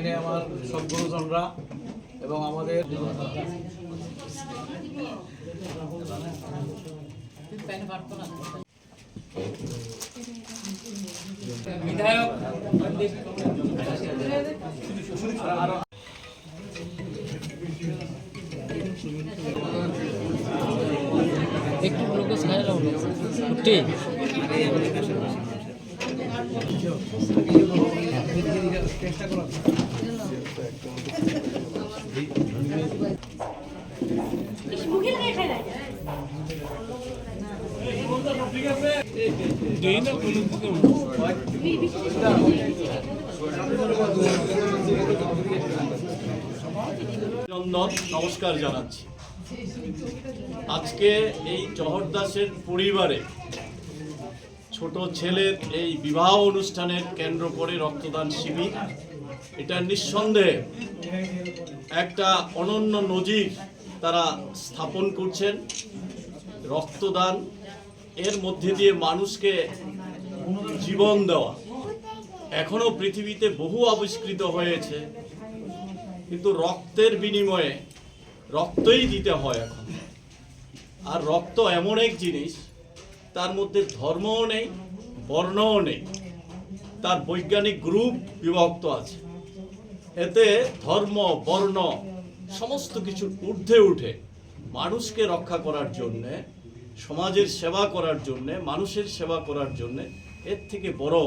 এখানে আমার সব গুরুজনরা এবং আমাদের বিধায়ক একটু লোক ছায়া লাও ছুটি চেষ্টা করো নমস্কার জানাচ্ছি। আজকে এই জহর দাসের পরিবারে ছোট ছেলের এই বিবাহ অনুষ্ঠানের কেন্দ্র করে রক্তদান শিবির, এটা নিঃসন্দেহে একটা অনন্য নজির তারা স্থাপন করছেন। রক্তদান এর মধ্যে দিয়ে মানুষকে জীবন দেওয়া এখনো পৃথিবীতে বহু আবিষ্কৃত হয়েছে, কিন্তু রক্তের বিনিময়ে রক্তই দিতে হয় এখন। আর রক্ত এমন এক জিনিস, তার মধ্যে ধর্মও নেই, বর্ণও নেই, তার বৈজ্ঞানিক গ্রুপ বিভক্ত আছে। এতে ধর্ম বর্ণ সমস্ত কিছুর ঊর্ধ্বে উঠে মানুষকে রক্ষা করার জন্যে, সমাজের সেবা করার জন্যে, মানুষের সেবা করার জন্যে এর থেকে বড়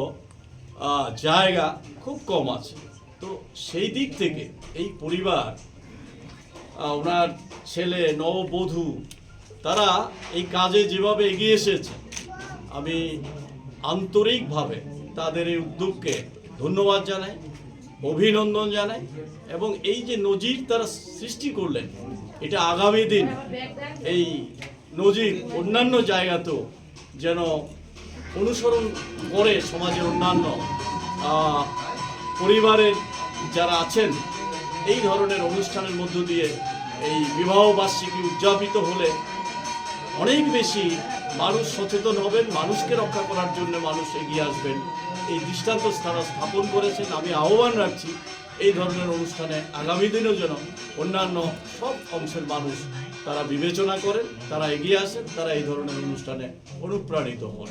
জায়গা খুব কম আছে। তো সেই দিক থেকে এই পরিবার, ওনার ছেলে নববধূ, তারা এই কাজে যেভাবে এগিয়ে এসেছে, আমি আন্তরিকভাবে তাদের এই উদ্যোগকে ধন্যবাদ জানাই, অভিনন্দন জানাই। এবং এই যে নজির তারা সৃষ্টি করলেন, এটা আগামী দিন এই নজির অন্যান্য জায়গাতেও যেন অনুসরণ করে সমাজের অন্যান্য পরিবারের যারা আছেন। এই ধরনের অনুষ্ঠানের মধ্য দিয়ে এই বিবাহবার্ষিকী উদযাপিত হলে অনেক বেশি মানুষ সচেতন হবেন, মানুষকে রক্ষা করার জন্য মানুষ এগিয়ে আসবেন। এই দৃষ্টান্ত স্থাপন করেছেন। আমি আহ্বান রাখছি এই ধরনের অনুষ্ঠানে আগামী দিনেও যেন অন্যান্য সব অংশের মানুষ তারা বিবেচনা করেন, তারা এগিয়ে আসেন, তারা এই ধরনের অনুষ্ঠানে অনুপ্রাণিত হন।